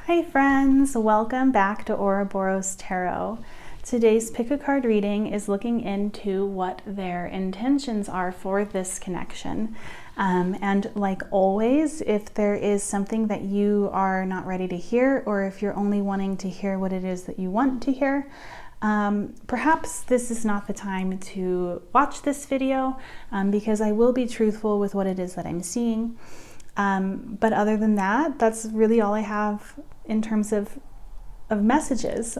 Hi friends, welcome back to Ouroboros Tarot. Today's pick a card reading is looking into what their intentions are for this connection. And like always, if there is something that you are not ready to hear, or if you're only wanting to hear what it is that you want to hear, perhaps this is not the time to watch this video because I will be truthful with what it is that I'm seeing. But other than that, that's really all I have in terms of messages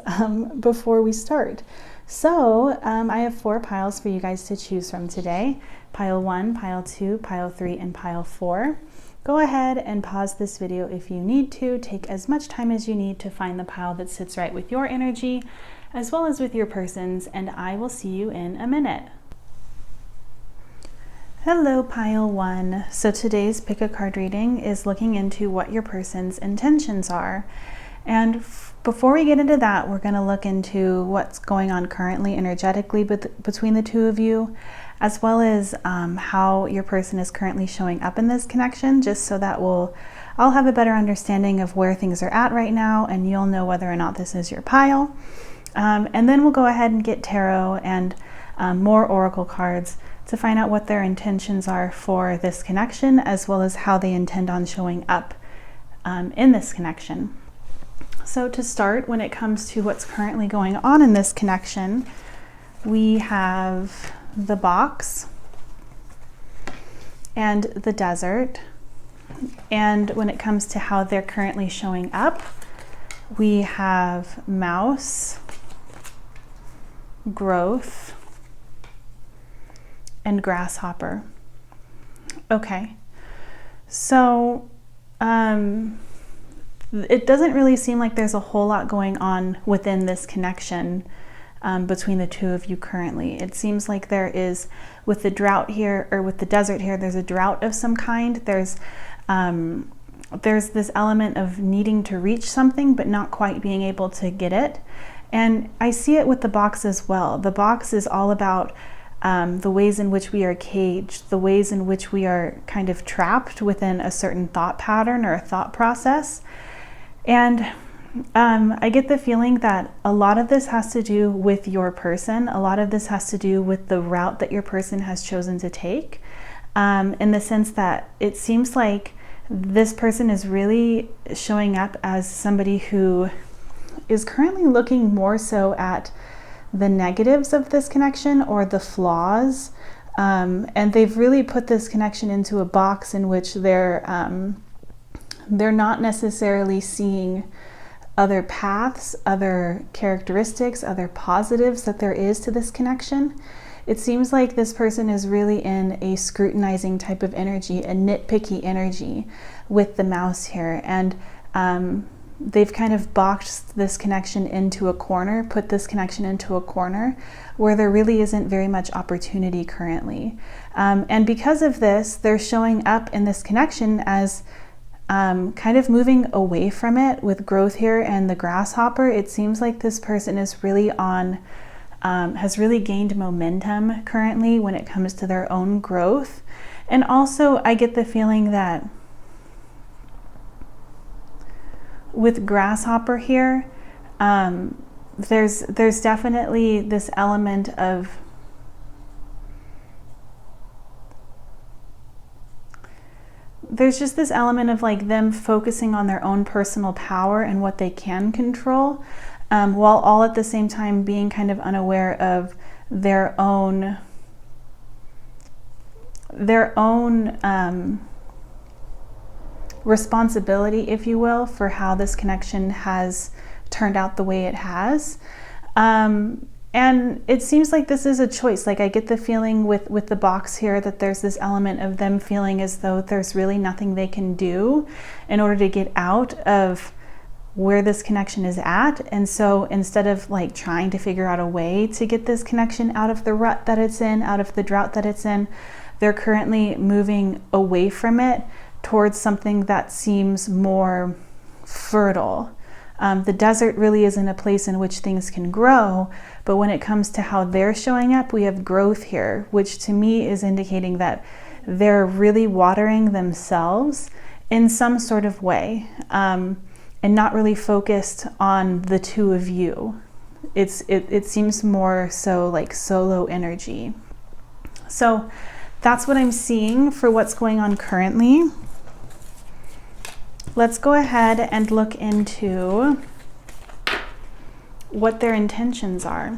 before we start. So I have 4 piles for you guys to choose from today. Pile 1, pile 2, pile 3, and pile 4. Go ahead and pause this video if you need to. Take as much time as you need to find the pile that sits right with your energy, as well as with your person's, and I will see you in a minute. Hello, pile 1. So today's pick a card reading is looking into what your person's intentions are. And before we get into that, we're going to look into what's going on currently energetically between the two of you, as well as how your person is currently showing up in this connection, just so that I'll have a better understanding of where things are at right now, and you'll know whether or not this is your pile. And then we'll go ahead and get tarot and more oracle cards to find out what their intentions are for this connection, as well as how they intend on showing up in this connection. So to start, when it comes to what's currently going on in this connection, we have the box and the desert. And when it comes to how they're currently showing up, we have mouse, growth, and grasshopper. Okay, so it doesn't really seem like there's a whole lot going on within this connection between the two of you currently. It seems like there is, with the drought here, or with the desert here, there's a drought of some kind. There's this element of needing to reach something but not quite being able to get it. And I see it with the box as well. The box is all about the ways in which we are caged, the ways in which we are kind of trapped within a certain thought pattern or a thought process. And I get the feeling that a lot of this has to do with your person. A lot of this has to do with the route that your person has chosen to take, in the sense that it seems like this person is really showing up as somebody who is currently looking more so at the negatives of this connection, or the flaws, and they've really put this connection into a box in which they're not necessarily seeing other paths, other characteristics, other positives that there is to this connection. It seems like this person is really in a scrutinizing type of energy, a nitpicky energy with the mouse here, and they've kind of boxed this connection into a corner, put this connection into a corner where there really isn't very much opportunity currently. And because of this, they're showing up in this connection as kind of moving away from it with growth here and the grasshopper. It seems like this person is really has really gained momentum currently when it comes to their own growth. And also I get the feeling that with grasshopper here, there's definitely this element of like them focusing on their own personal power and what they can control, while all at the same time being kind of unaware of their own responsibility, if you will, for how this connection has turned out the way it has. And it seems like this is a choice. Like I get the feeling with the box here that there's this element of them feeling as though there's really nothing they can do in order to get out of where this connection is at. And so instead of like trying to figure out a way to get this connection out of the rut that it's in, out of the drought that it's in, they're currently moving away from it towards something that seems more fertile. The desert really isn't a place in which things can grow, but when it comes to how they're showing up, we have growth here, which to me is indicating that they're really watering themselves in some sort of way. and not really focused on the two of you. It seems more so like solo energy. So that's what I'm seeing for what's going on currently. Let's go ahead and look into what their intentions are.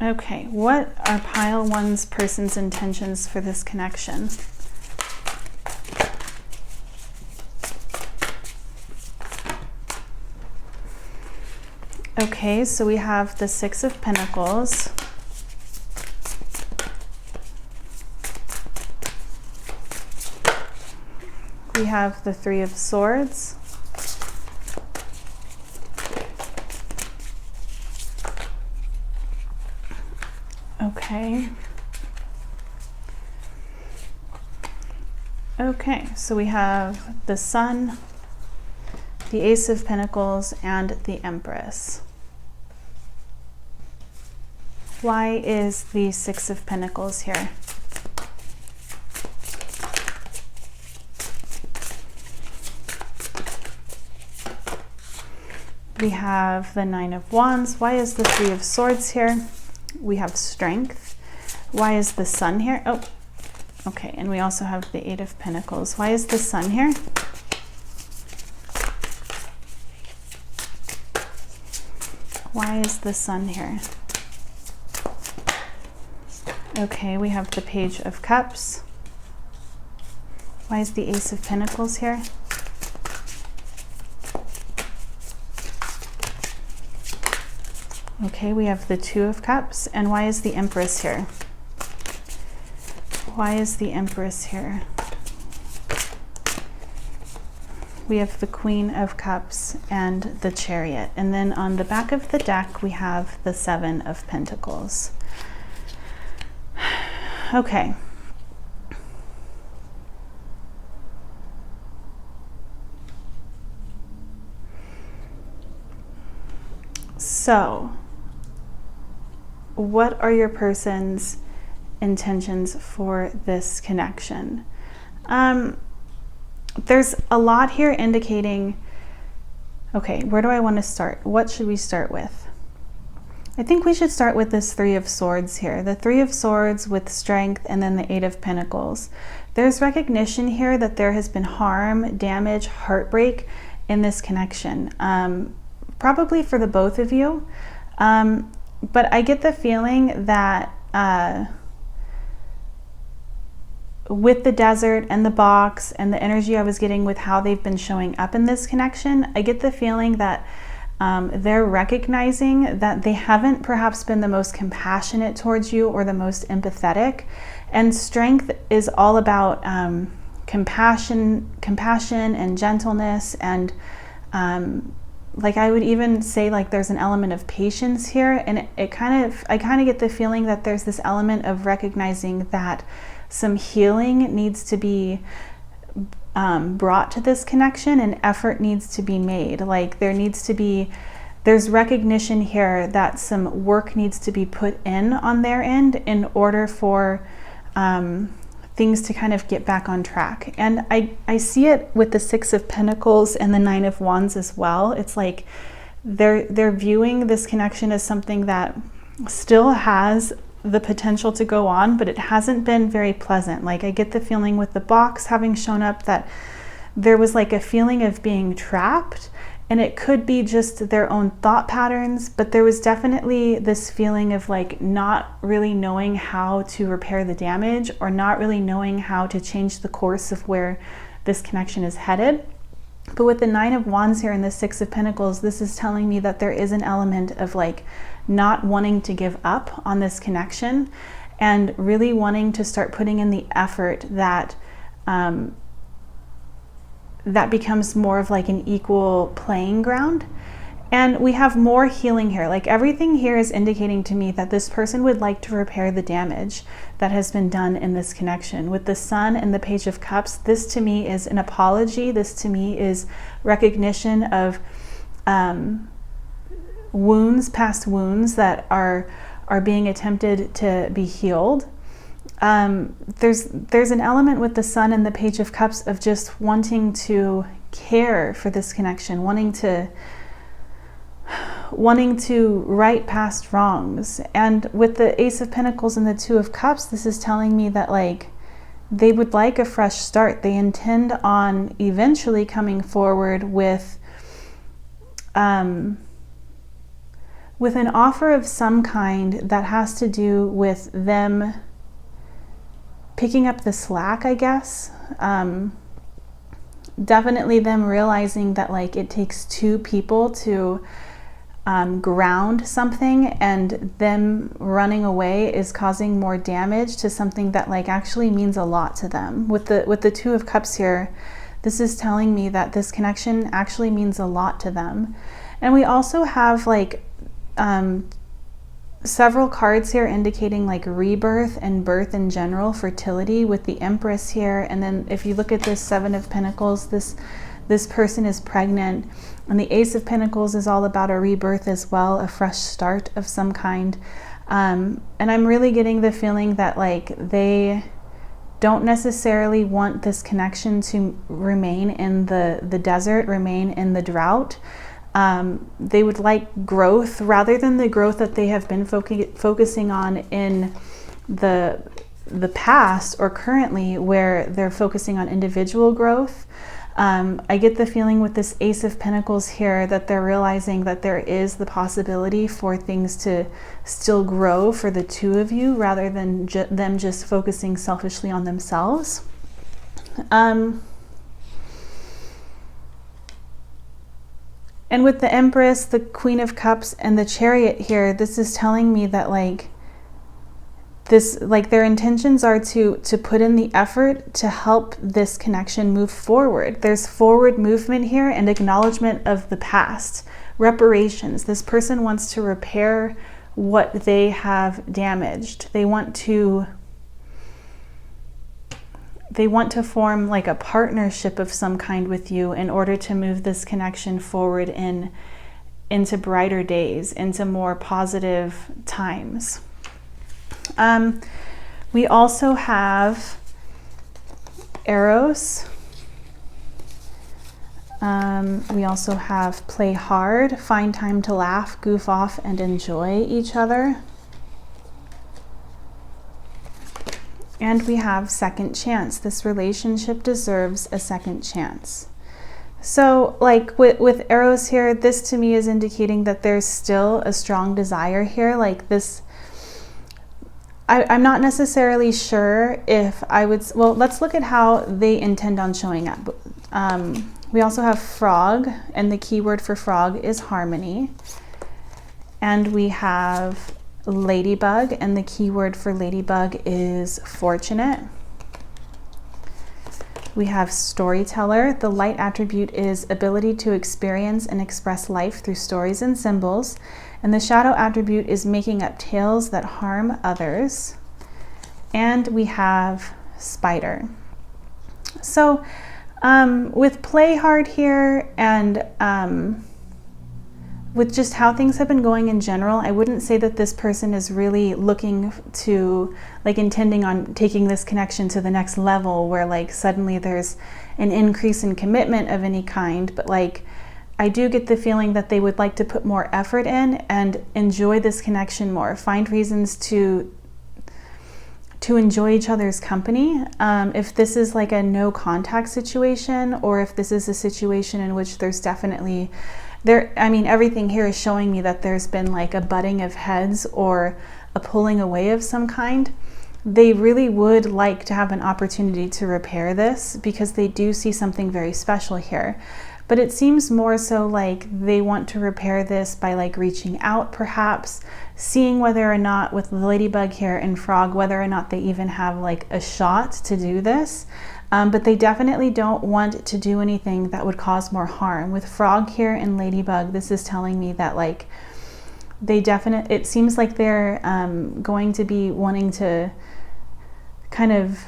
Okay, what are pile one's person's intentions for this connection? Okay, so we have the Six of Pentacles. We have the Three of Swords. Okay. Okay, so we have the Sun, the Ace of Pentacles, and the Empress. Why is the Six of Pentacles here? We have the Nine of Wands. Why is the Three of Swords here? We have Strength. Why is the Sun here? Oh, okay, and we also have the Eight of Pentacles. Why is the Sun here? Why is the Sun here? Okay, we have the Page of Cups. Why is the Ace of Pentacles here? Okay, we have the Two of Cups. And why is the Empress here? Why is the Empress here? We have the Queen of Cups and the Chariot. And then on the back of the deck, we have the Seven of Pentacles. Okay. So, what are your person's intentions for this connection? There's a lot here indicating, okay, where do I want to start? What should we start with? I think we should start with this Three of Swords here. The Three of Swords with Strength and then the Eight of Pentacles. There's recognition here that there has been harm, damage, heartbreak in this connection. Probably for the both of you. But I get the feeling that with the desert and the box and the energy I was getting with how they've been showing up in this connection, I get the feeling that they're recognizing that they haven't perhaps been the most compassionate towards you or the most empathetic. And Strength is all about compassion and gentleness, and like I would even say like there's an element of patience here, and I kind of get the feeling that there's this element of recognizing that some healing needs to be brought to this connection and effort needs to be made. Like there's recognition here that some work needs to be put in on their end in order for things to kind of get back on track. And I see it with the Six of Pentacles and the Nine of Wands as well. It's like they're viewing this connection as something that still has the potential to go on, but it hasn't been very pleasant. Like I get the feeling with the box having shown up that there was like a feeling of being trapped, and it could be just their own thought patterns, but there was definitely this feeling of like not really knowing how to repair the damage or not really knowing how to change the course of where this connection is headed. But with the Nine of Wands here and the Six of Pentacles, this is telling me that there is an element of like not wanting to give up on this connection and really wanting to start putting in the effort that that becomes more of like an equal playing ground. And we have more healing here. Like everything here is indicating to me that this person would like to repair the damage that has been done in this connection. With the Sun and the Page of Cups, this to me is an apology. This to me is recognition of wounds, past wounds that are being attempted to be healed. There's an element with the Sun and the Page of Cups of just wanting to care for this connection, wanting to right past wrongs. And with the Ace of Pentacles and the Two of Cups, this is telling me that like they would like a fresh start. They intend on eventually coming forward with an offer of some kind that has to do with them picking up the slack, I guess. Definitely them realizing that like it takes two people to ground something, and them running away is causing more damage to something that like actually means a lot to them. With the Two of Cups here, this is telling me that this connection actually means a lot to them. And we also have like several cards here indicating like rebirth and birth in general, fertility, with the Empress here. And then if you look at this Seven of Pentacles, this person is pregnant. And the Ace of Pentacles is all about a rebirth as well, a fresh start of some kind. And I'm really getting the feeling that like they don't necessarily want this connection to remain in the desert, remain in the drought. They would like growth rather than the growth that they have been focusing on in the past or currently, where they're focusing on individual growth. I get the feeling with this Ace of Pentacles here that they're realizing that there is the possibility for things to still grow for the two of you, rather than them just focusing selfishly on themselves. And with the Empress, the Queen of Cups, and the Chariot here, this is telling me that like their intentions are to put in the effort to help this connection move forward. There's forward movement here and acknowledgement of the past, reparations. This person wants to repair what they have damaged. They want to form like a partnership of some kind with you in order to move this connection forward into brighter days, into more positive times. We also have Eros. We also have play hard, find time to laugh, goof off, and enjoy each other. And we have second chance. This relationship deserves a second chance. So like with Eros here, this to me is indicating that there's still a strong desire here. Like this, I'm not necessarily sure if I would, well, let's look at how they intend on showing up. We also have frog, and the keyword for frog is harmony. And we have ladybug, and the keyword for ladybug is fortunate. We have storyteller. The light attribute is ability to experience and express life through stories and symbols. And the shadow attribute is making up tales that harm others. And we have spider. So with play hard here, and with just how things have been going in general, I wouldn't say that this person is really looking to, like, intending on taking this connection to the next level where like suddenly there's an increase in commitment of any kind. But like, I do get the feeling that they would like to put more effort in and enjoy this connection more, find reasons to enjoy each other's company. If this is like a no contact situation, or if this is a situation in which there's definitely everything here is showing me that there's been like a butting of heads or a pulling away of some kind. They really would like to have an opportunity to repair this because they do see something very special here. But it seems more so like they want to repair this by like reaching out, perhaps seeing whether or not, with the ladybug here and frog, whether or not they even have like a shot to do this. But they definitely don't want to do anything that would cause more harm. With frog here and ladybug, this is telling me that like it seems like they're going to be wanting to kind of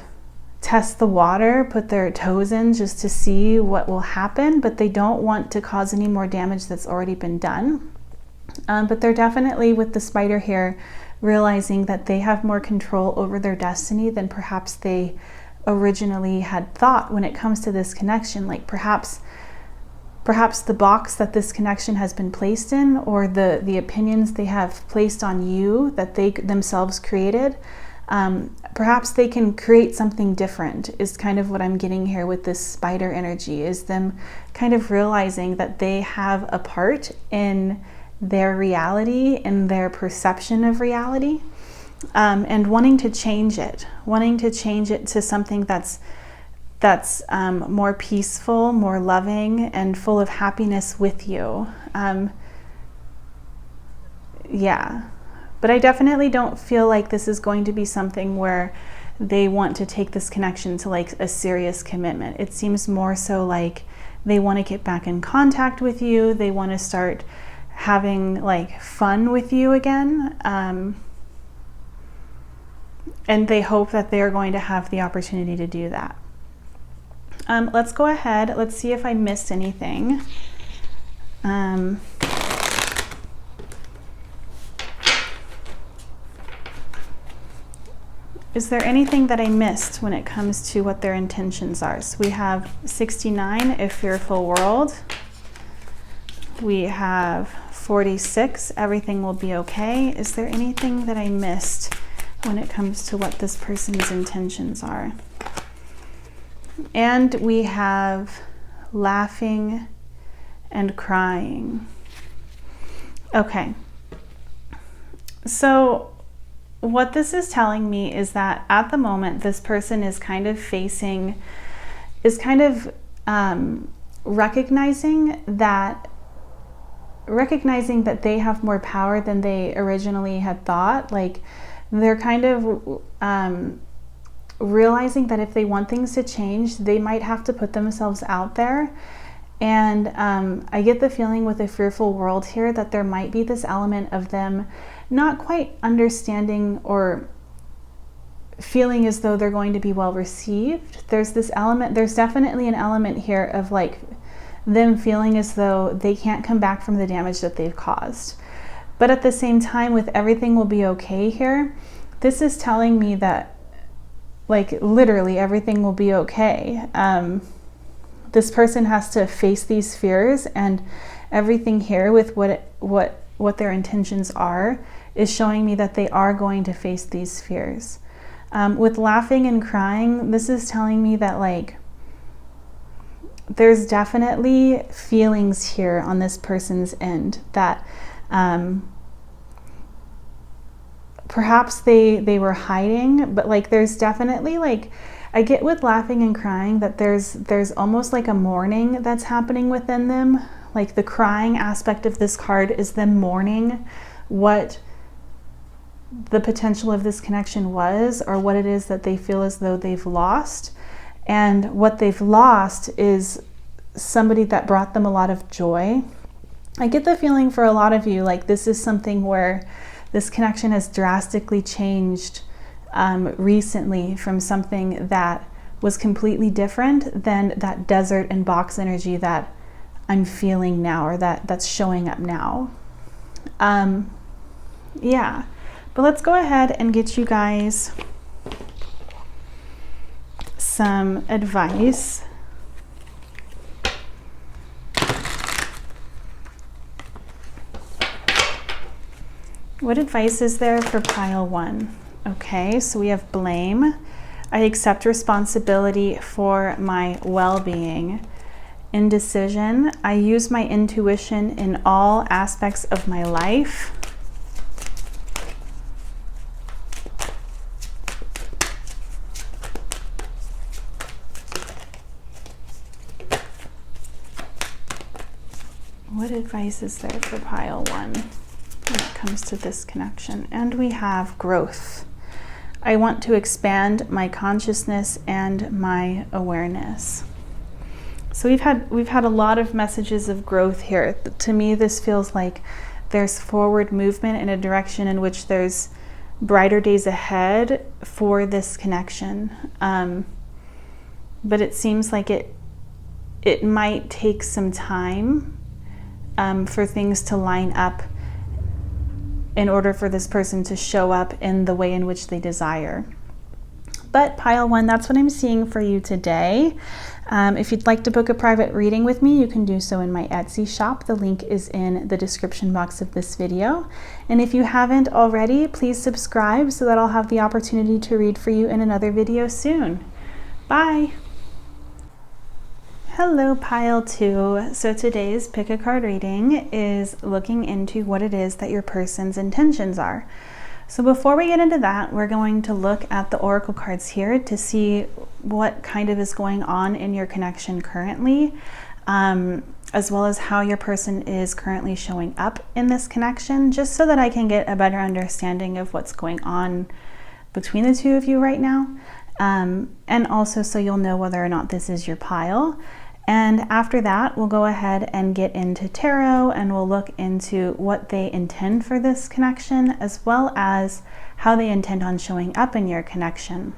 test the water, put their toes in just to see what will happen, but they don't want to cause any more damage that's already been done. But they're definitely, with the spider here, realizing that they have more control over their destiny than perhaps they originally had thought when it comes to this connection. Like perhaps the box that this connection has been placed in, or the opinions they have placed on you that they themselves created, perhaps they can create something different, is kind of what I'm getting here with this spider energy, is them kind of realizing that they have a part in their reality, in their perception of reality, and wanting to change it to something that's more peaceful, more loving, and full of happiness with you. Yeah, but I definitely don't feel like this is going to be something where they want to take this connection to like a serious commitment. It seems more so like they want to get back in contact with you. They want to start having like fun with you again. And they hope that they are going to have the opportunity to do that. Let's go ahead. Let's see if I missed anything. Is there anything that I missed when it comes to what their intentions are? So we have 69, a fearful world. We have 46, everything will be okay. Is there anything that I missed when it comes to what this person's intentions are? And we have laughing and crying. Okay. So what this is telling me is that at the moment, this person is kind of recognizing that they have more power than they originally had thought. Like they're kind of realizing that if they want things to change, they might have to put themselves out there. And I get the feeling with a fearful world here that there might be this element of them not quite understanding or feeling as though they're going to be well received. There's this element, there's definitely an element here of like them feeling as though they can't come back from the damage that they've caused. But at the same time, with everything will be okay here, this is telling me that like literally everything will be okay. This person has to face these fears, and everything here with what their intentions are is showing me that they are going to face these fears. With laughing and crying, this is telling me that like there's definitely feelings here on this person's end that perhaps they were hiding, but like there's definitely like, I get with laughing and crying that there's almost like a mourning that's happening within them. Like the crying aspect of this card is them mourning what the potential of this connection was, or what it is that they feel as though they've lost. And what they've lost is somebody that brought them a lot of joy. I get the feeling for a lot of you, like this is something where this connection has drastically changed recently from something that was completely different than that desert and box energy that I'm feeling now, or that's showing up now. Yeah, but let's go ahead and get you guys some advice. What advice is there for pile 1? Okay, so we have blame. I accept responsibility for my well-being. Indecision. I use my intuition in all aspects of my life. What advice is there for pile 1 when it comes to this connection? And we have growth. I want to expand my consciousness and my awareness. So we've had a lot of messages of growth here. To me, this feels like there's forward movement in a direction in which there's brighter days ahead for this connection. But it seems like it might take some time for things to line up in order for this person to show up in the way in which they desire. But pile 1, that's what I'm seeing for you today. If you'd like to book a private reading with me, you can do so in my Etsy shop. The link is in the description box of this video. And if you haven't already, please subscribe so that I'll have the opportunity to read for you in another video soon. Bye! Hello, pile 2. So today's pick a card reading is looking into what it is that your person's intentions are. So before we get into that, we're going to look at the oracle cards here to see what kind of is going on in your connection currently, as well as how your person is currently showing up in this connection, just so that I can get a better understanding of what's going on between the two of you right now, and also so you'll know whether or not this is your pile. And after that, we'll go ahead and get into tarot, and we'll look into what they intend for this connection, as well as how they intend on showing up in your connection.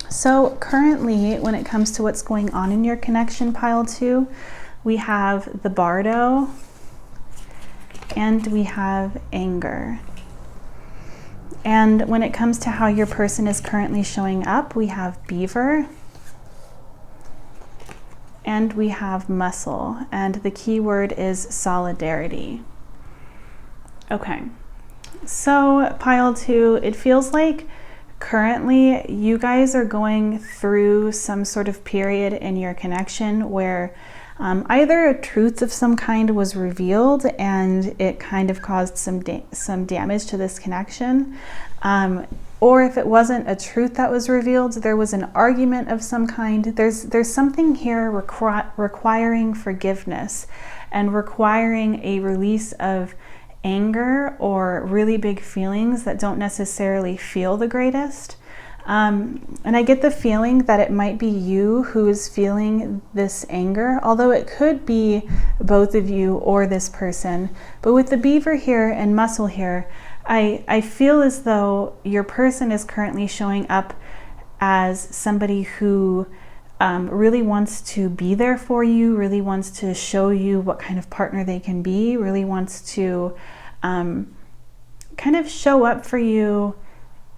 So currently, when it comes to what's going on in your connection, pile 2, we have the Bardo and we have anger. And when it comes to how your person is currently showing up, we have Beaver and we have Muscle, and the key word is solidarity. Okay, so pile 2, it feels like currently you guys are going through some sort of period in your connection where either a truth of some kind was revealed and it kind of caused some damage to this connection, or if it wasn't a truth that was revealed, there was an argument of some kind. There's something here requiring forgiveness and requiring a release of anger or really big feelings that don't necessarily feel the greatest. And I get the feeling that it might be you who is feeling this anger, although it could be both of you or this person. But with the Beaver here and Muscle here, I feel as though your person is currently showing up as somebody who really wants to be there for you, really wants to show you what kind of partner they can be, really wants to kind of show up for you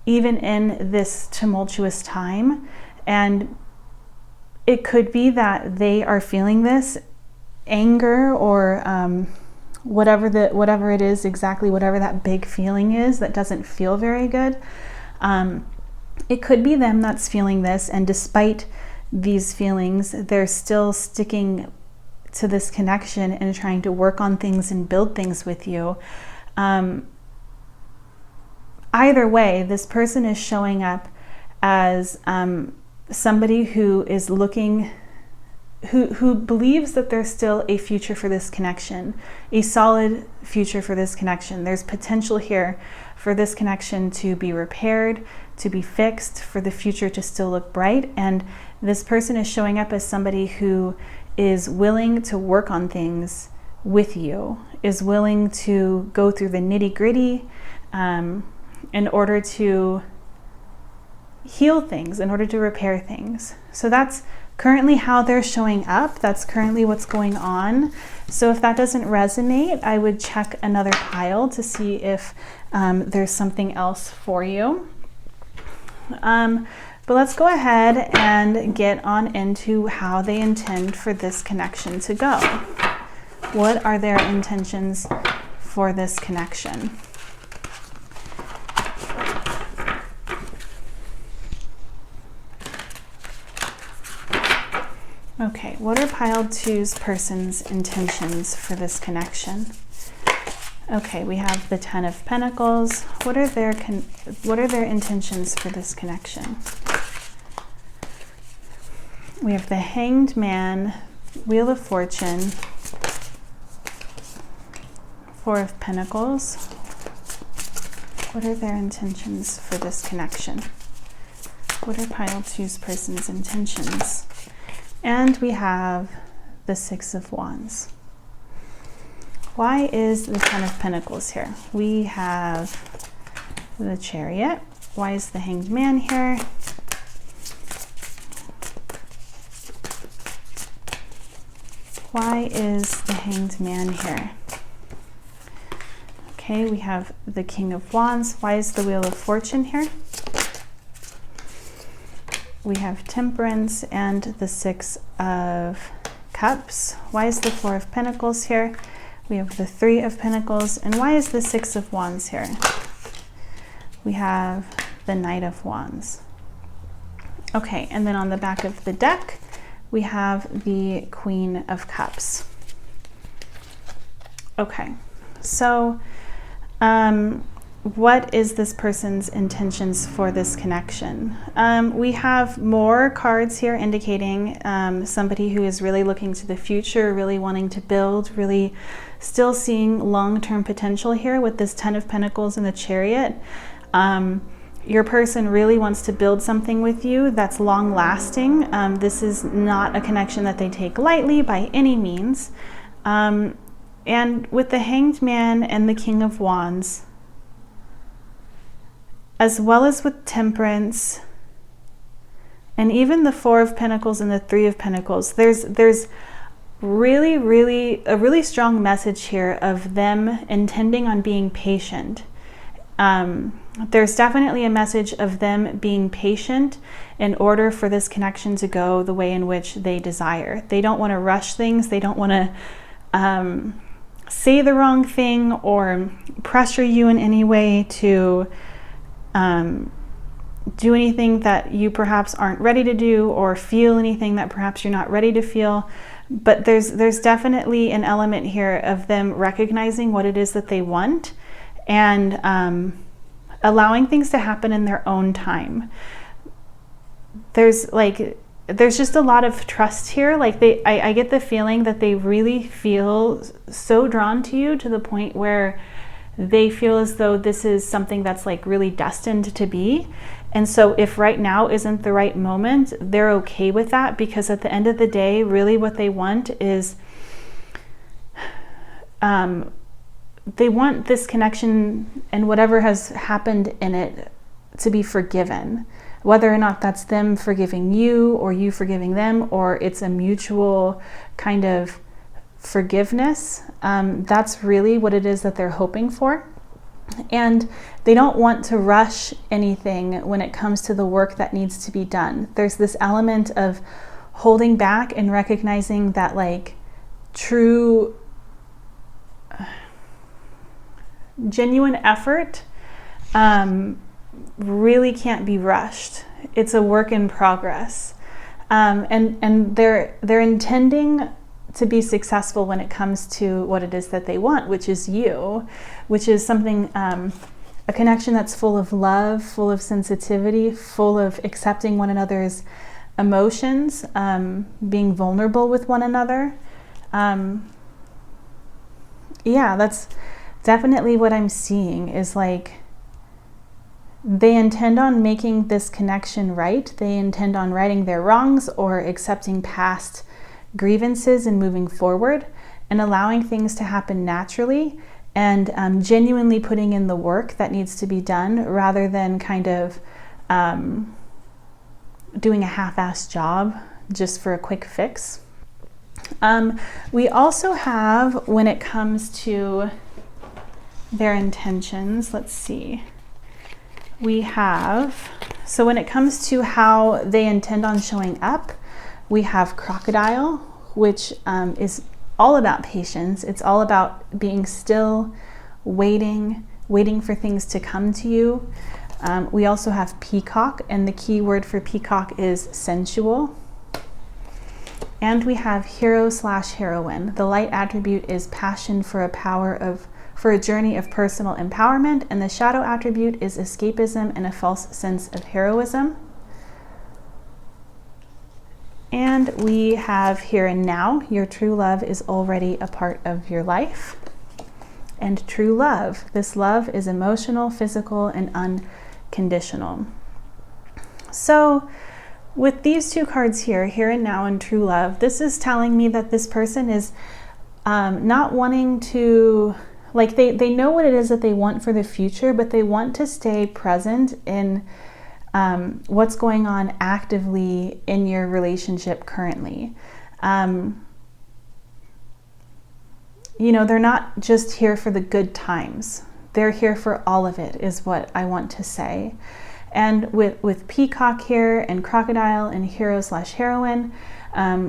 even in this tumultuous time. And it could be that they are feeling this anger or whatever it is, exactly whatever that big feeling is that doesn't feel very good. It could be them that's feeling this, and despite these feelings, they're still sticking to this connection and trying to work on things and build things with you. Either way, this person is showing up as somebody who is looking, who believes that there's still a future for this connection, a solid future for this connection. There's potential here for this connection to be repaired, to be fixed, for the future to still look bright. And this person is showing up as somebody who is willing to work on things with you, is willing to go through the nitty-gritty in order to heal things, in order to repair things. So that's currently how they're showing up. That's currently what's going on. So if that doesn't resonate, I would check another pile to see if there's something else for you. But let's go ahead and get on into how they intend for this connection to go. What are their intentions for this connection? Okay, what are pile 2's person's intentions for this connection? Okay, we have the 10 of Pentacles. What are their intentions for this connection? We have the Hanged Man, Wheel of Fortune, 4 of Pentacles. What are their intentions for this connection? What are pile 2's person's intentions? And we have the 6 of Wands. Why is the 10 of Pentacles here? We have the Chariot. Why is the Hanged Man here? Why is the Hanged Man here? Okay, we have the King of Wands. Why is the Wheel of Fortune here? We have Temperance and the Six of Cups. Why is the Four of Pentacles here? We have the Three of Pentacles. And why is the Six of Wands here? We have the Knight of Wands. Okay, and then on the back of the deck, we have the Queen of Cups. Okay, so what is this person's intentions for this connection? We have more cards here indicating somebody who is really looking to the future, really wanting to build, really still seeing long-term potential here with this Ten of Pentacles and the Chariot. Your person really wants to build something with you that's long-lasting. This is not a connection that they take lightly by any means. And with the Hanged Man and the King of Wands, as well as with Temperance, and even the Four of Pentacles and the Three of Pentacles, there's really a really strong message here of them intending on being patient. There's definitely a message of them being patient in order for this connection to go the way in which they desire. They don't want to rush things. They don't want to say the wrong thing or pressure you in any way to do anything that you perhaps aren't ready to do, or feel anything that perhaps you're not ready to feel. But there's definitely an element here of them recognizing what it is that they want and allowing things to happen in their own time. There's just a lot of trust here. Like I get the feeling that they really feel so drawn to you to the point where they feel as though this is something that's like really destined to be. And so if right now isn't the right moment, they're okay with that, because at the end of the day, really what they want is they want this connection and whatever has happened in it to be forgiven. Whether or not that's them forgiving you or you forgiving them, or it's a mutual kind of forgiveness, that's really what it is that they're hoping for. And they don't want to rush anything when it comes to the work that needs to be done. There's this element of holding back and recognizing that like true genuine effort really can't be rushed. It's a work in progress, and they're intending to be successful when it comes to what it is that they want, which is you, which is something, a connection that's full of love, full of sensitivity, full of accepting one another's emotions, being vulnerable with one another. Yeah, that's definitely what I'm seeing, is like they intend on making this connection right. They intend on righting their wrongs or accepting past grievances and moving forward and allowing things to happen naturally, and genuinely putting in the work that needs to be done, rather than kind of doing a half-assed job just for a quick fix. We also have, when it comes to their intentions, let's see, we have, so when it comes to how they intend on showing up, we have Crocodile, which is all about patience. It's all about being still, waiting for things to come to you. We also have Peacock, and the key word for Peacock is sensual. And we have Hero/Heroine. The light attribute is passion for a journey of personal empowerment, and the shadow attribute is escapism and a false sense of heroism. And we have Here and Now. Your true love is already a part of your life. And true love. This love is emotional, physical, and unconditional. So with these two cards here, Here and Now and True Love, this is telling me that this person is not wanting to, like they know what it is that they want for the future, but they want to stay present in what's going on actively in your relationship currently. You know, they're not just here for the good times. they're here for all of it, is what I want to say. And with peacock here and crocodile and hero/heroine,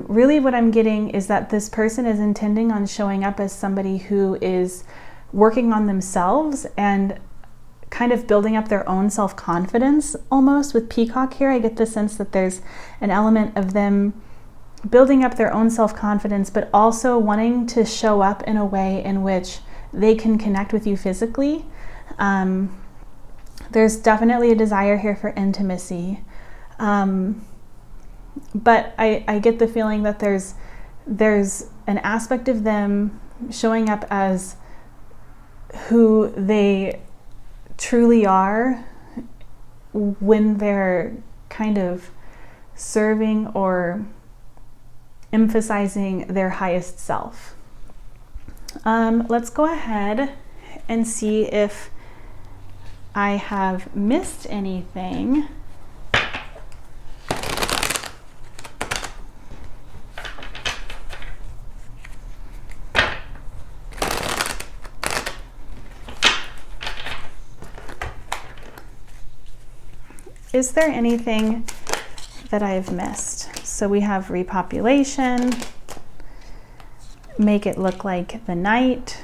really what I'm getting is that this person is intending on showing up as somebody who is working on themselves and kind of building up their own self-confidence. Almost with peacock here, I get the sense that there's an element of them building up their own self-confidence, but also wanting to show up in a way in which they can connect with you physically. There's definitely a desire here for intimacy. But I get the feeling that there's an aspect of them showing up as who they truly are when they're kind of serving or emphasizing their highest self. Let's go ahead and see if I have missed anything. Is there anything that I've missed? So we have repopulation, make it look like the night,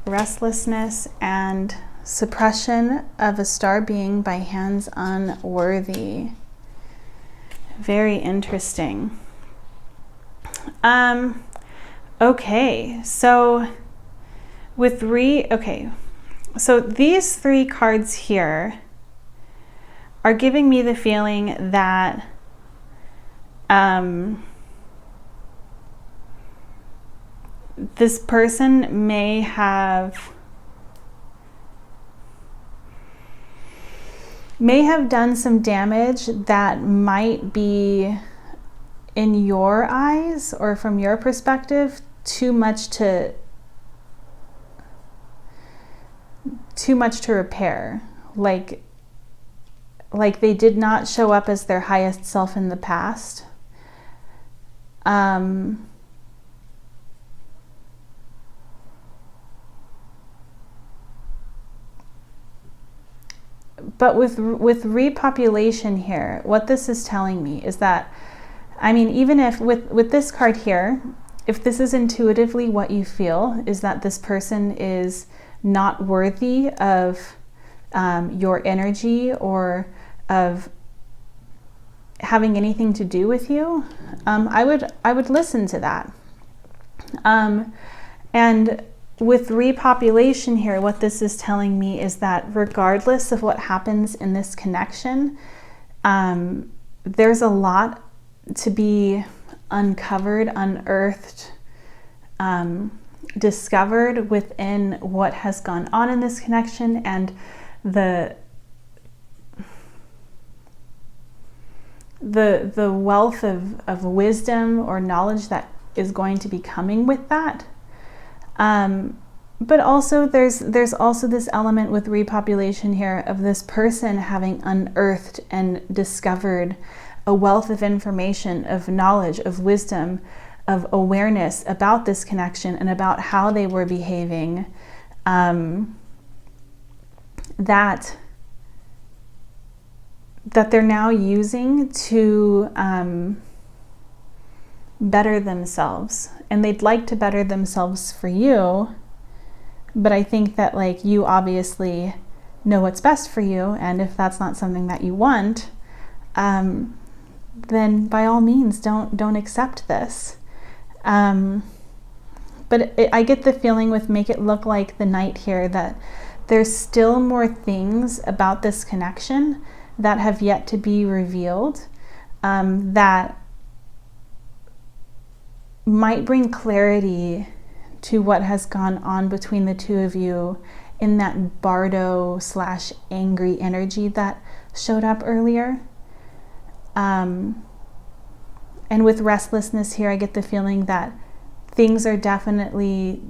restlessness, and suppression of a star being by hands unworthy. Very interesting. Okay, so so these three cards here are giving me the feeling that this person may have done some damage that might be, in your eyes or from your perspective, too much to repair. Like they did not show up as their highest self in the past. But with repopulation here, what this is telling me is that, I mean, even if with this card here, if this is intuitively what you feel, is that this person is not worthy of your energy or of having anything to do with you, I would listen to that. And with repopulation here, what this is telling me is that regardless of what happens in this connection, there's a lot to be uncovered, unearthed, discovered within what has gone on in this connection, and the wealth of wisdom or knowledge that is going to be coming with that. But also there's also this element with repopulation here of this person having unearthed and discovered a wealth of information, of knowledge, of wisdom, of awareness about this connection and about how they were behaving, that they're now using to better themselves. And they'd like to better themselves for you, but I think that, like, you obviously know what's best for you, and if that's not something that you want, then by all means don't accept this. But I get the feeling with make it look like the night here that there's still more things about this connection that have yet to be revealed, that might bring clarity to what has gone on between the two of you in that bardo / angry energy that showed up earlier. And with restlessness here, I get the feeling that things are definitely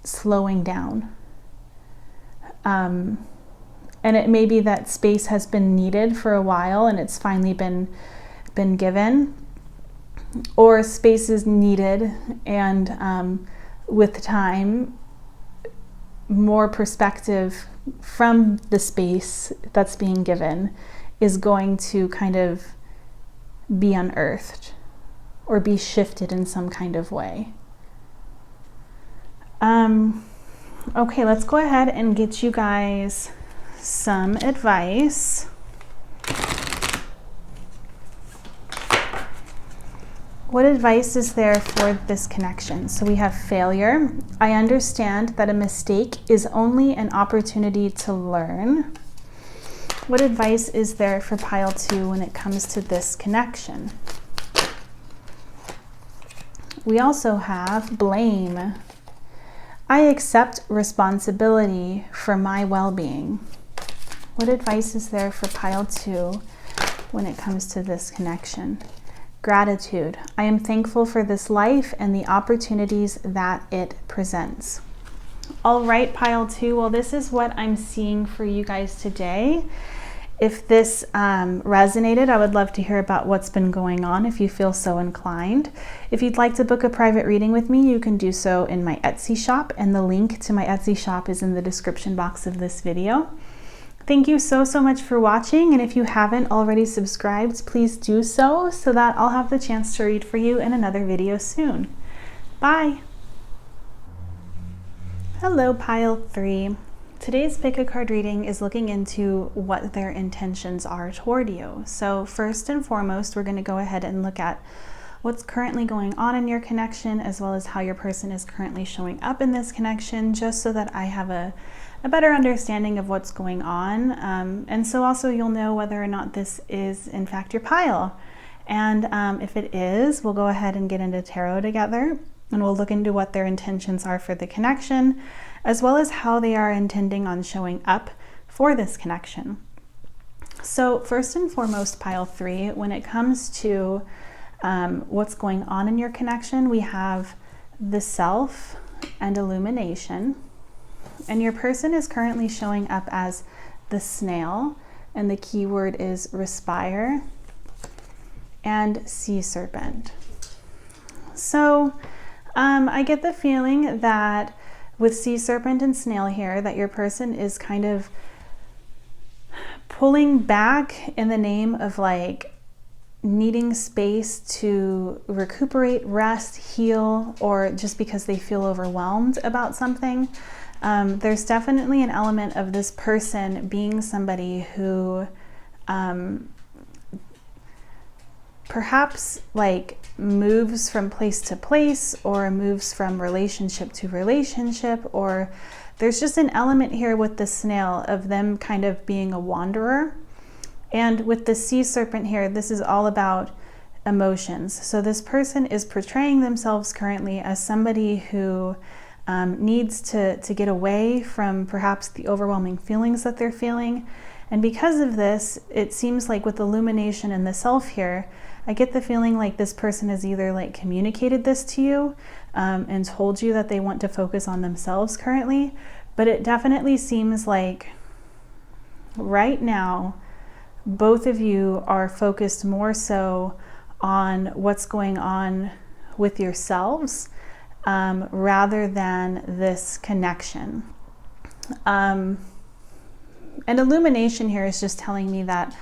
slowing down. And it may be that space has been needed for a while and it's finally been given, or space is needed and with time more perspective from the space that's being given is going to kind of be unearthed or be shifted in some kind of way. Okay, let's go ahead and get you guys some advice. What advice is there for this connection? So we have failure. I understand that a mistake is only an opportunity to learn. What advice is there for pile 2 when it comes to this connection? We also have blame. I accept responsibility for my well-being. What advice is there for pile 2 when it comes to this connection? Gratitude. I am thankful for this life and the opportunities that it presents. All right, pile 2. Well, this is what I'm seeing for you guys today. If this resonated, I would love to hear about what's been going on if you feel so inclined. If you'd like to book a private reading with me, you can do so in my Etsy shop, and the link to my Etsy shop is in the description box of this video. Thank you so much for watching, and if you haven't already subscribed, please do so that I'll have the chance to read for you in another video soon. Bye! Hello, pile 3. Today's pick a card reading is looking into what their intentions are toward you. So first and foremost, we're going to go ahead and look at what's currently going on in your connection, as well as how your person is currently showing up in this connection, just so that I have a better understanding of what's going on. And so also you'll know whether or not this is in fact your pile. And if it is, we'll go ahead and get into tarot together, and we'll look into what their intentions are for the connection, as well as how they are intending on showing up for this connection. So first and foremost, pile 3, when it comes to what's going on in your connection, we have the self and illumination. And your person is currently showing up as the snail, and the key word is respire, and sea serpent. So I get the feeling that with sea serpent and snail here, that your person is kind of pulling back in the name of like needing space to recuperate, rest, heal, or just because they feel overwhelmed about something. There's definitely an element of this person being somebody who perhaps like moves from place to place, or moves from relationship to relationship, or there's just an element here with the snail of them kind of being a wanderer. And with the sea serpent here, this is all about emotions. So this person is portraying themselves currently as somebody who needs to get away from perhaps the overwhelming feelings that they're feeling. And because of this, it seems like with illumination and the self here, I get the feeling like this person has either like communicated this to you and told you that they want to focus on themselves currently, but it definitely seems like right now, both of you are focused more so on what's going on with yourselves rather than this connection. And illumination here is just telling me that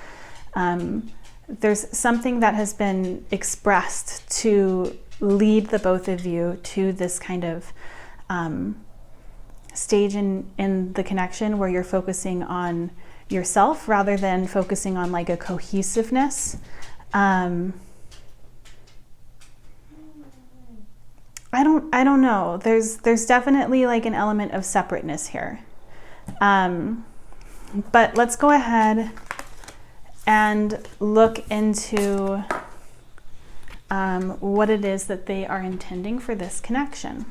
there's something that has been expressed to lead the both of you to this kind of stage in the connection where you're focusing on yourself rather than focusing on like a cohesiveness. I don't know. There's definitely like an element of separateness here. But let's go ahead and look into what it is that they are intending for this connection.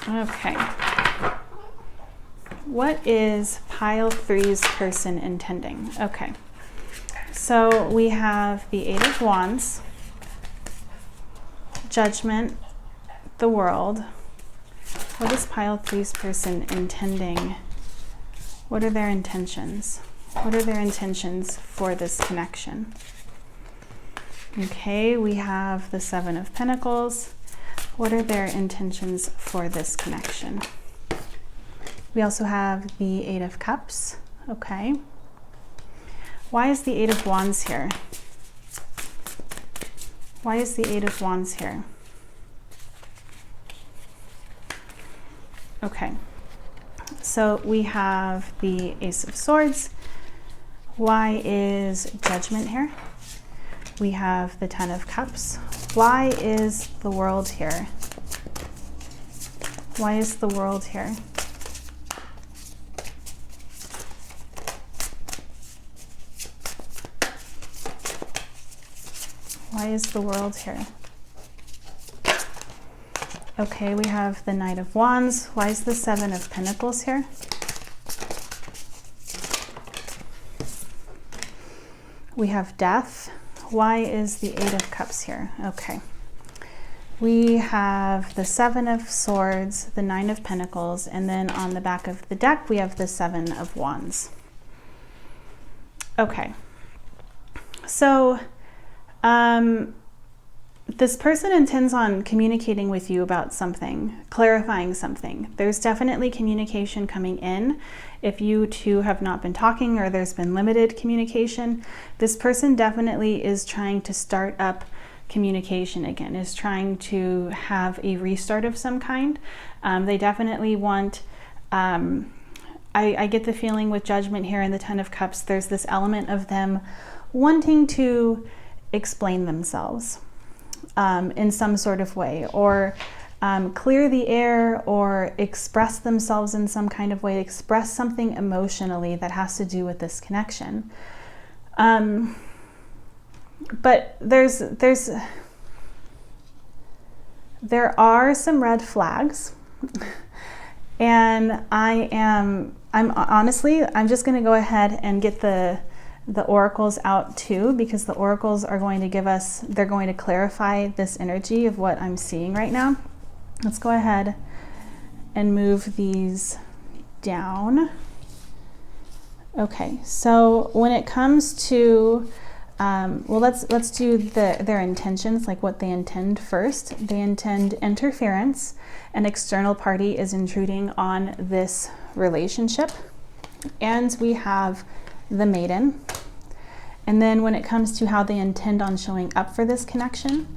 Okay. What is pile 3's person intending? Okay. So we have the 8 of Wands, Judgment, the World, What is pile 3's person intending? What are their intentions? What are their intentions for this connection? Okay, we have the 7 of Pentacles. What are their intentions for this connection? We also have the 8 of Cups. Okay. Why is the 8 of Wands here? Why is the 8 of Wands here? Okay. So we have the Ace of Swords. Why is Judgment here? We have the 10 of Cups. Why is the World here? Why is the World here? Why is the World here? Okay, we have the Knight of Wands. Why is the 7 of Pentacles here? We have Death. Why is the 8 of Cups here? Okay. We have the 7 of Swords, the 9 of Pentacles, and then on the back of the deck, we have the 7 of Wands. Okay. So, this person intends on communicating with you about something, clarifying something. There's definitely communication coming in. If you two have not been talking or there's been limited communication, this person definitely is trying to start up communication again, is trying to have a restart of some kind. They definitely want, I get the feeling with Judgment here in the 10 of Cups, there's this element of them wanting to explain themselves in some sort of way, or clear the air, or express themselves in some kind of way, express something emotionally that has to do with this connection. But there are some red flags, and I'm honestly just going to go ahead and get the oracles out too, because the oracles are going to give us, they're going to clarify this energy of what I'm seeing right now. Let's go ahead and move these down. Okay, so when it comes to well, let's do their intentions, like what they intend first. They intend interference. An external party is intruding on this relationship. And we have the Maiden. And then when it comes to how they intend on showing up for this connection,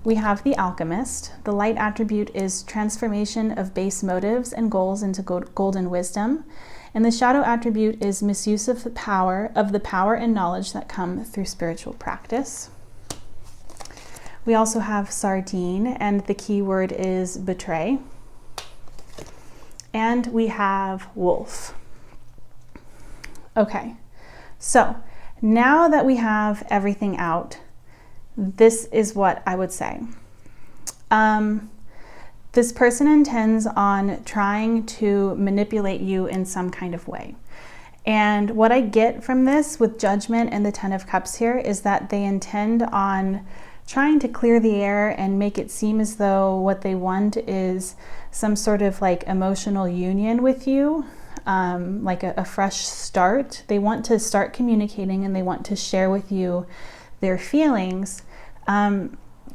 we have the Alchemist. The light attribute is transformation of base motives and goals into golden wisdom. And the shadow attribute is misuse of the power and knowledge that come through spiritual practice. We also have Sardine, and the key word is betray. And we have Wolf. Okay, so now that we have everything out, this is what I would say. This person intends on trying to manipulate you in some kind of way. And what I get from this with Judgment and the 10 of Cups here is that they intend on trying to clear the air and make it seem as though what they want is some sort of like emotional union with you, like a fresh start. They want to start communicating and they want to share with you their feelings.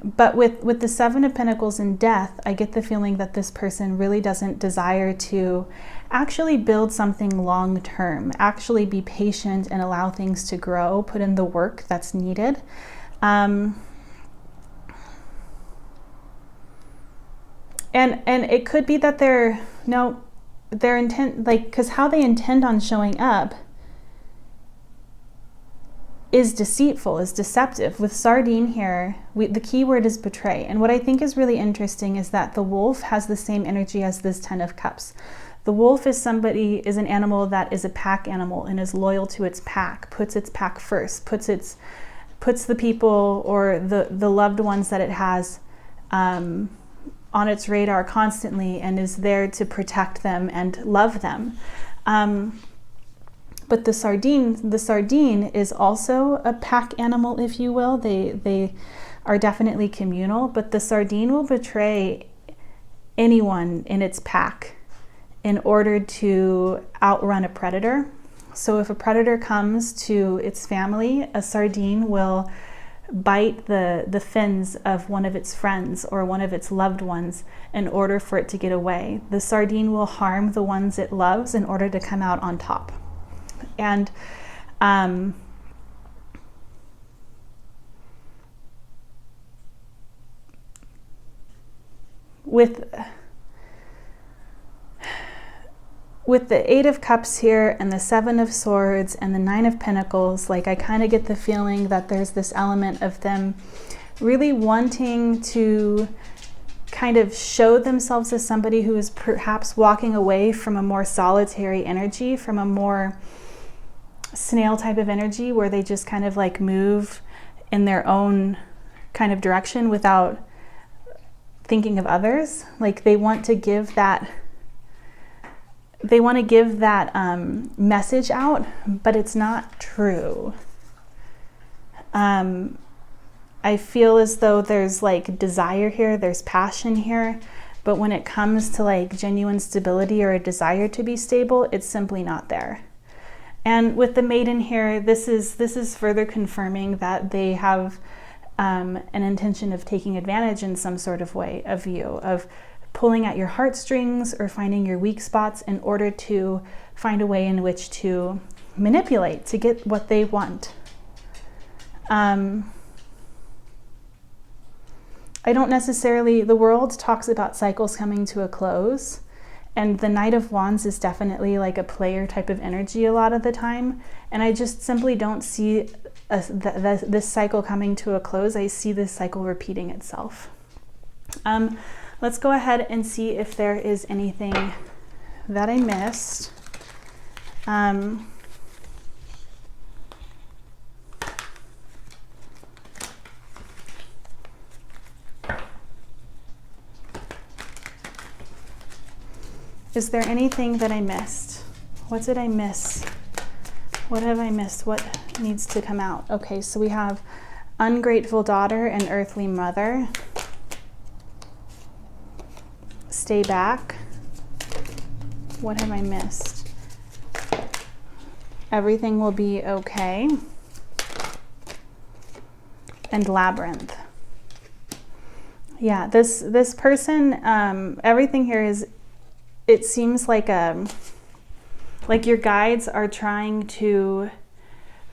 But with the 7 of Pentacles and Death, I get the feeling that this person really doesn't desire to actually build something long term, actually be patient and allow things to grow, put in the work that's needed. And it could be that their intent, like, because how they intend on showing up is deceitful, is deceptive. With Sardine here, the key word is betray. And what I think is really interesting is that the Wolf has the same energy as this 10 of Cups. The wolf is an animal that is a pack animal and is loyal to its pack, puts its pack first, puts the people or the loved ones that it has on its radar constantly, and is there to protect them and love them. But the sardine is also a pack animal, if you will. They are definitely communal, but the sardine will betray anyone in its pack in order to outrun a predator. So if a predator comes to its family, a sardine will bite the fins of one of its friends or one of its loved ones in order for it to get away. The sardine will harm the ones it loves in order to come out on top. And with the Eight of Cups here and the Seven of Swords and the Nine of Pentacles, like I kind of get the feeling that there's this element of them really wanting to kind of show themselves as somebody who is perhaps walking away from a more solitary energy, from a more snail type of energy where they just kind of like move in their own kind of direction without thinking of others. Like they want to give that message out, but it's not true. I feel as though there's like desire here, there's passion here, but when it comes to like genuine stability or a desire to be stable, it's simply not there. And with the Maiden here, this is further confirming that they have an intention of taking advantage in some sort of way of you, of pulling at your heartstrings or finding your weak spots in order to find a way in which to manipulate to get what they want. I don't necessarily, the world talks about cycles coming to a close, and the Knight of Wands is definitely like a player type of energy a lot of the time, and I just simply don't see this cycle coming to a close. I see this cycle repeating itself. Let's go ahead and see if there is anything that I missed. Is there anything that I missed? What did I miss? What have I missed? What needs to come out? Okay, so we have ungrateful daughter and earthly mother. Stay back. What have I missed? Everything will be okay. And labyrinth. Yeah, this person, everything here is, it seems like your guides are trying to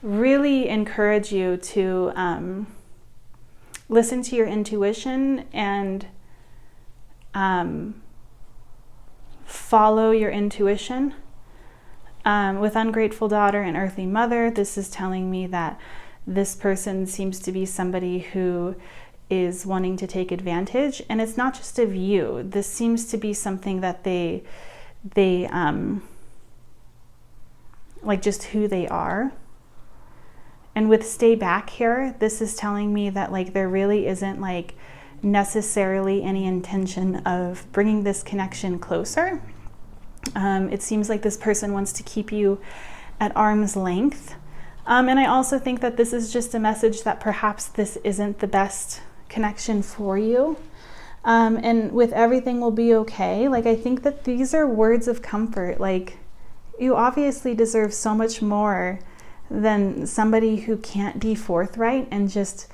really encourage you to listen to your intuition and follow your intuition. With ungrateful daughter and earthly mother, this is telling me that this person seems to be somebody who is wanting to take advantage, and it's not just of you. This seems to be something that they like just who they are. And with stay back here, this is telling me that like there really isn't like necessarily any intention of bringing this connection closer. It seems like this person wants to keep you at arm's length. And I also think that this is just a message that perhaps this isn't the best connection for you. And with everything will be okay. Like, I think that these are words of comfort. Like, you obviously deserve so much more than somebody who can't be forthright and just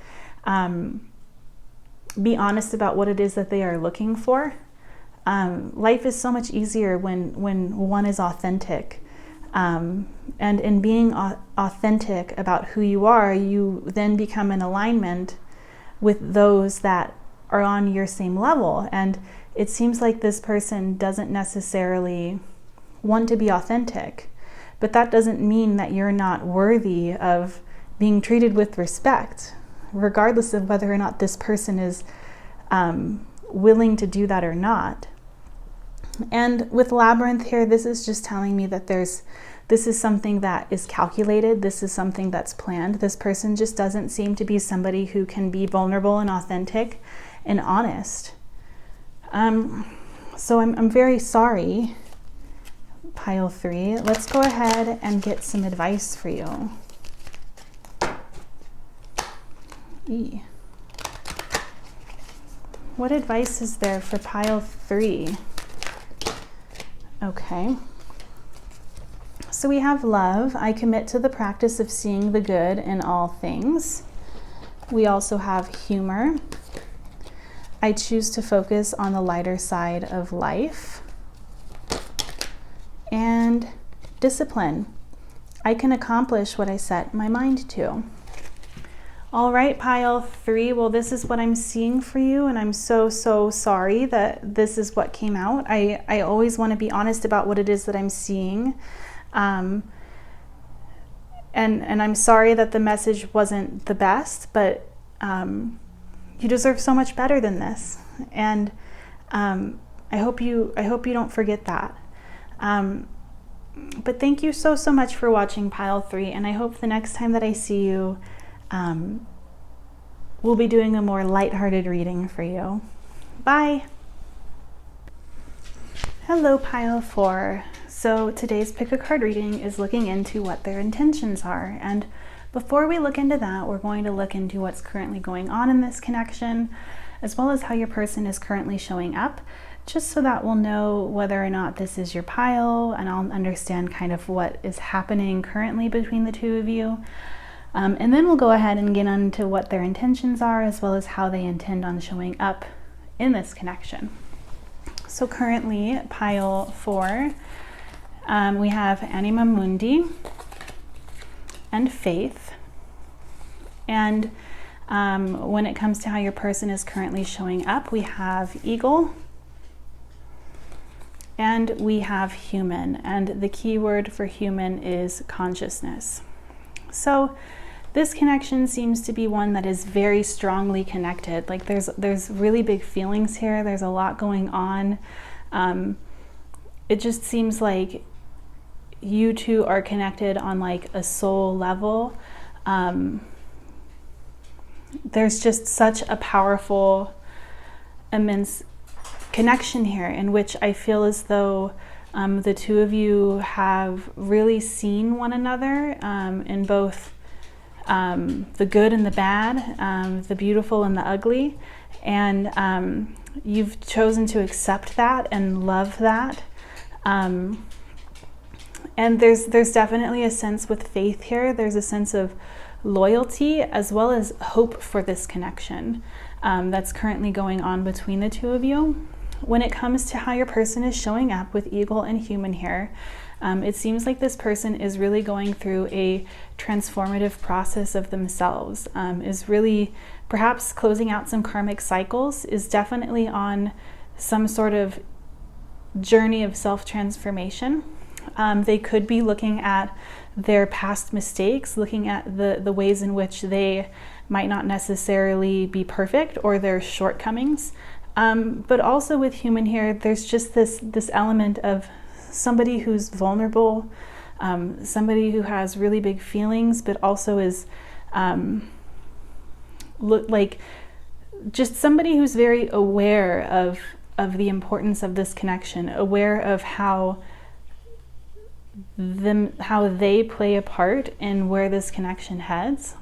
be honest about what it is that they are looking for. Life is so much easier when one is authentic. And in being authentic about who you are, you then become in alignment with those that are on your same level. And it seems like this person doesn't necessarily want to be authentic, but that doesn't mean that you're not worthy of being treated with respect, regardless of whether or not this person is willing to do that or not. And with labyrinth here, this is just telling me that this is something that is calculated. This is something that's planned. This person just doesn't seem to be somebody who can be vulnerable and authentic and honest. So I'm very sorry, pile 3. Let's go ahead and get some advice for you. What advice is there for pile 3? Okay. So we have love. I commit to the practice of seeing the good in all things. We also have humor. I choose to focus on the lighter side of life. And discipline. I can accomplish what I set my mind to. All right, pile 3. Well, this is what I'm seeing for you, and I'm so sorry that this is what came out. I always want to be honest about what it is that I'm seeing. And I'm sorry that the message wasn't the best, but you deserve so much better than this. And I hope you don't forget that. But thank you so much for watching pile 3, and I hope the next time that I see you, we'll be doing a more lighthearted reading for you. Bye. Hello, pile 4. So today's pick a card reading is looking into what their intentions are. And before we look into that, we're going to look into what's currently going on in this connection, as well as how your person is currently showing up, just so that we'll know whether or not this is your pile, and I'll understand kind of what is happening currently between the two of you. And then we'll go ahead and get into what their intentions are, as well as how they intend on showing up in this connection. So currently, pile 4, we have Anima Mundi and Faith. And when it comes to how your person is currently showing up, we have Eagle and we have Human. And the key word for human is consciousness. So this connection seems to be one that is very strongly connected. Like there's really big feelings here. There's a lot going on. It just seems like you two are connected on like a soul level. There's just such a powerful, immense connection here, in which I feel as though the two of you have really seen one another in both the good and the bad, the beautiful and the ugly, and you've chosen to accept that and love that. And there's definitely a sense with Faith here. There's a sense of loyalty as well as hope for this connection that's currently going on between the two of you. When it comes to how your person is showing up with Eagle and Human here, it seems like this person is really going through a transformative process of themselves, is really perhaps closing out some karmic cycles, is definitely on some sort of journey of self-transformation. They could be looking at their past mistakes, looking at the ways in which they might not necessarily be perfect or their shortcomings. But also with Human here, there's just this element of somebody who's vulnerable, somebody who has really big feelings, but also is like just somebody who's very aware of the importance of this connection, aware of how they play a part in where this connection heads.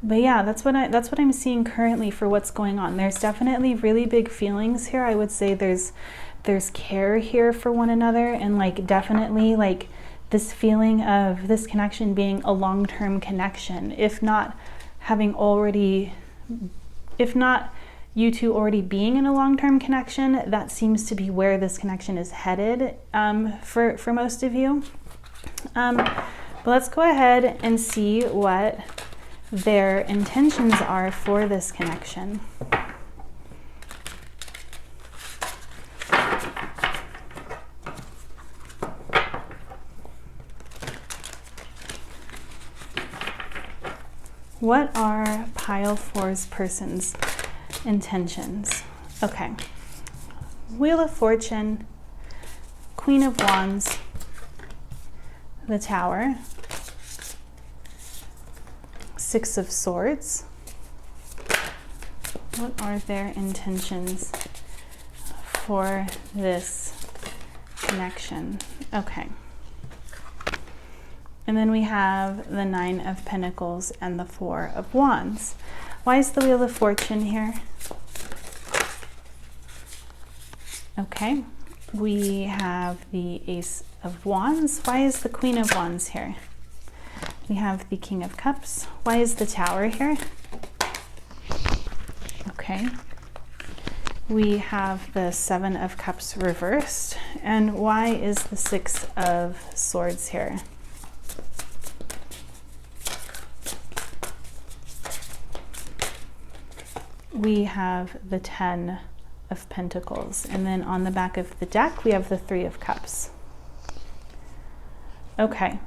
But yeah, that's what I'm seeing currently for what's going on. There's definitely really big feelings here. I would say there's care here for one another, and like definitely like this feeling of this connection being a long-term connection, if not you two already being in a long-term connection. That seems to be where this connection is headed for most of you. But let's go ahead and see what their intentions are for this connection. What are pile 4's person's intentions? Okay. Wheel of Fortune, Queen of Wands, the Tower, Six of Swords. What are their intentions for this connection? Okay. And then we have the Nine of Pentacles and the Four of Wands. Why is the Wheel of Fortune here? Okay, we have the Ace of Wands. Why is the Queen of Wands here? We have the King of Cups. Why is the Tower here? Okay. We have the Seven of Cups reversed. And why is the Six of Swords here? We have the Ten of Pentacles. And then on the back of the deck, we have the Three of Cups. Okay.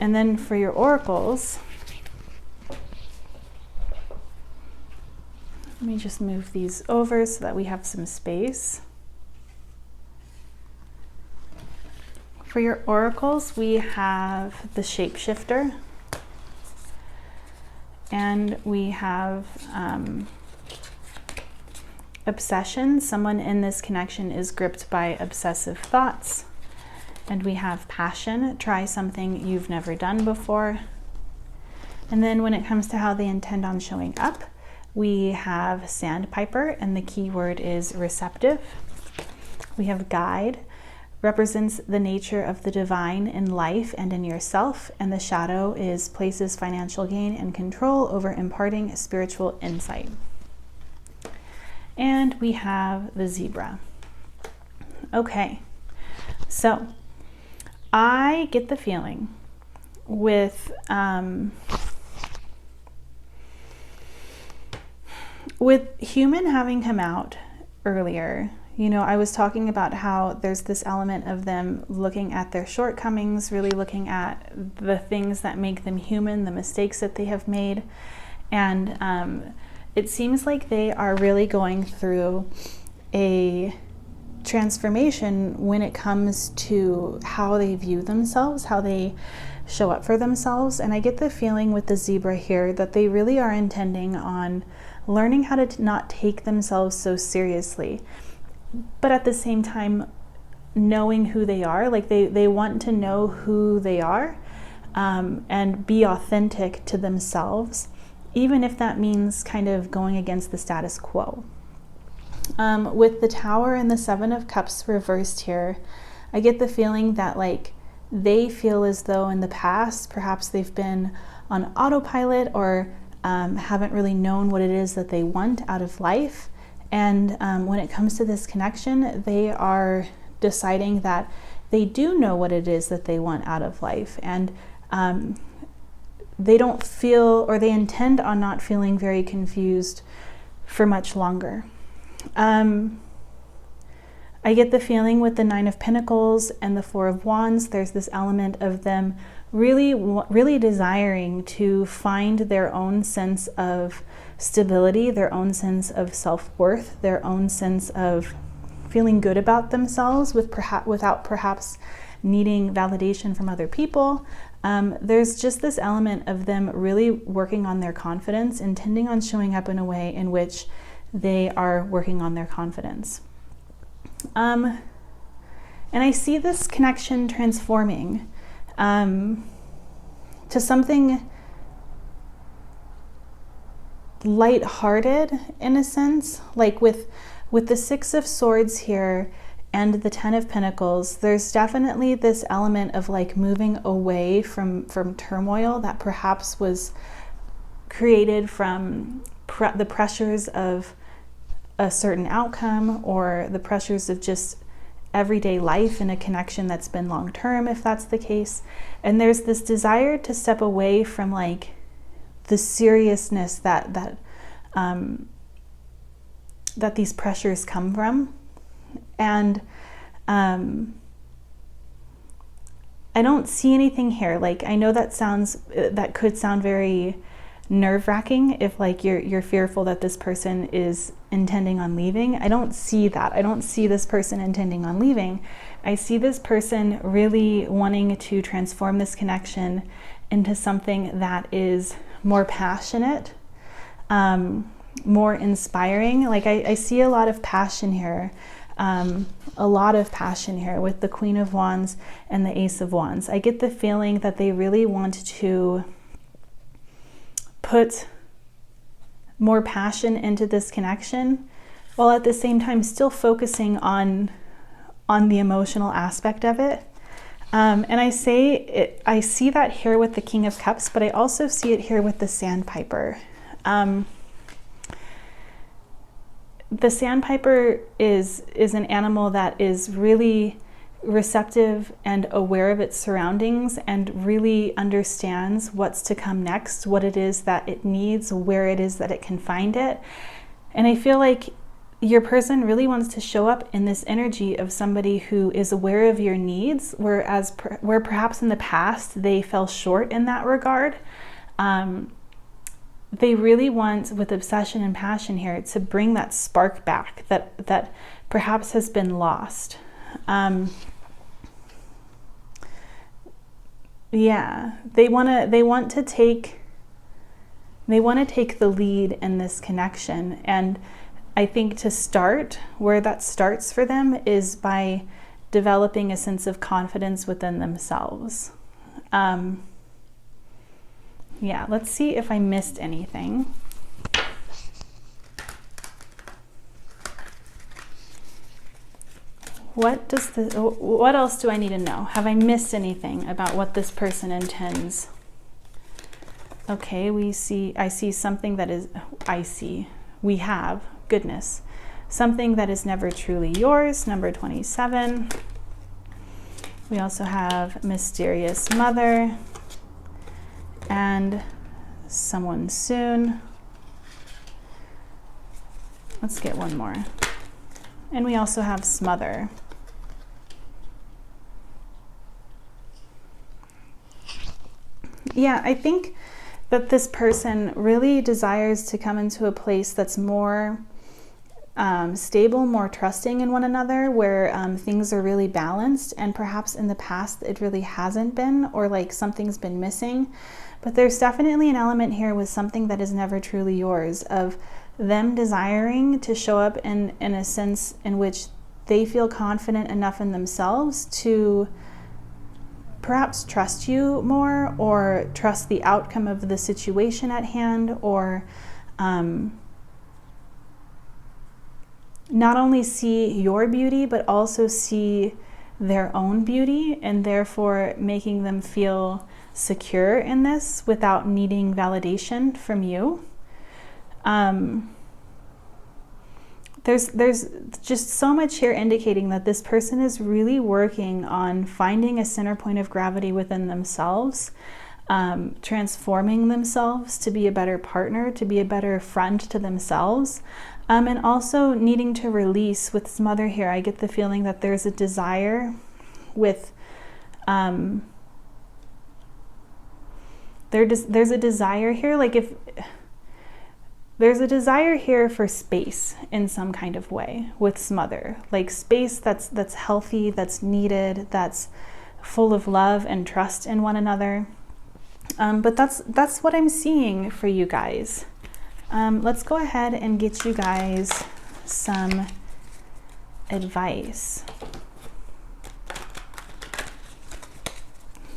And then for your oracles, let me just move these over so that we have some space. For your oracles, we have the Shapeshifter, and we have obsession. Someone in this connection is gripped by obsessive thoughts. And we have passion. Try something you've never done before. And then when it comes to how they intend on showing up, we have Sandpiper, and the key word is receptive. We have Guide, represents the nature of the divine in life and in yourself, and the Shadow is places financial gain and control over imparting spiritual insight. And we have the Zebra. Okay, so I get the feeling with Human having come out earlier, you know, I was talking about how there's this element of them looking at their shortcomings, really looking at the things that make them human, the mistakes that they have made. And it seems like they are really going through a transformation when it comes to how they view themselves, how they show up for themselves. And I get the feeling with the Zebra here that they really are intending on learning how to not take themselves so seriously, but at the same time knowing who they are. Like they want to know who they are, and be authentic to themselves, even if that means kind of going against the status quo. With the Tower and the Seven of Cups reversed here, I get the feeling that like they feel as though in the past perhaps they've been on autopilot, or haven't really known what it is that they want out of life. And when it comes to this connection, they are deciding that they do know what it is that they want out of life. And they don't feel, or they intend on not feeling very confused for much longer. I get the feeling with the Nine of Pentacles and the Four of Wands, there's this element of them really desiring to find their own sense of stability, their own sense of self-worth, their own sense of feeling good about themselves without perhaps needing validation from other people. There's just this element of them really working on their confidence, intending on showing up in a way in which they are working on their confidence. And I see this connection transforming to something lighthearted in a sense. Like with the Six of Swords here and the Ten of Pentacles, there's definitely this element of like moving away from turmoil that perhaps was created from the pressures of a certain outcome, or the pressures of just everyday life in a connection that's been long-term, if that's the case. And there's this desire to step away from like the seriousness that these pressures come from. And I don't see anything here. Like, I know that could sound very nerve-wracking if like you're fearful that this person is intending on leaving. I don't see that. I don't see this person intending on leaving. I see this person really wanting to transform this connection into something that is more passionate, more inspiring. Like I see a lot of passion here. a lot of passion here with the Queen of Wands and the Ace of Wands. I get the feeling that they really want to put more passion into this connection, while at the same time still focusing on the emotional aspect of it. And I see that here with the King of Cups, but I also see it here with the Sandpiper. The Sandpiper is an animal that is really receptive and aware of its surroundings and really understands what's to come next, what it is that it needs, where it is that it can find it. And I feel like your person really wants to show up in this energy of somebody who is aware of your needs, where perhaps in the past they fell short in that regard. They really want, with obsession and passion here, to bring that spark back that perhaps has been lost. Yeah, they want to take the lead in this connection. And I think to start, where that starts for them is by developing a sense of confidence within themselves. Yeah, let's see if I missed anything. What else do I need to know? Have I missed anything about what this person intends? Okay, goodness, something that is never truly yours, number 27. We also have mysterious mother and someone soon. Let's get one more. And we also have smother. Yeah, I think that this person really desires to come into a place that's more stable, more trusting in one another, where things are really balanced, and perhaps in the past it really hasn't been, or like something's been missing. But there's definitely an element here with something that is never truly yours, of them desiring to show up in a sense in which they feel confident enough in themselves to perhaps trust you more, or trust the outcome of the situation at hand, or not only see your beauty, but also see their own beauty, and therefore making them feel secure in this without needing validation from you. There's just so much here indicating that this person is really working on finding a center point of gravity within themselves, transforming themselves to be a better partner, to be a better friend to themselves, and also needing to release. With smother here, I get the feeling that there's a desire with there's a desire here, like if there's a desire here for space in some kind of way with smother, like space that's healthy, that's needed, that's full of love and trust in one another. But that's what I'm seeing for you guys. Let's go ahead and get you guys some advice.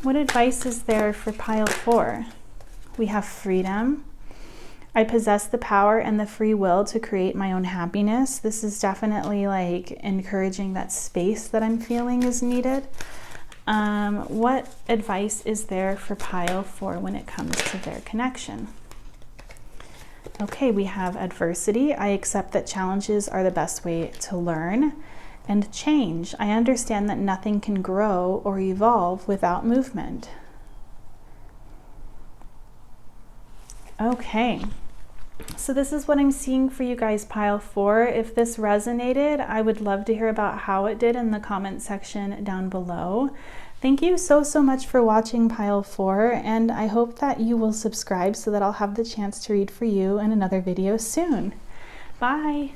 What advice is there for pile 4? We have freedom. I possess the power and the free will to create my own happiness. This is definitely like encouraging that space that I'm feeling is needed. What advice is there for pile 4 when it comes to their connection? Okay, we have adversity. I accept that challenges are the best way to learn. And change. I understand that nothing can grow or evolve without movement. Okay, so this is what I'm seeing for you guys, pile 4. If this resonated, I would love to hear about how it did in the comment section down below. Thank you so much for watching pile 4, and I hope that you will subscribe so that I'll have the chance to read for you in another video soon. Bye!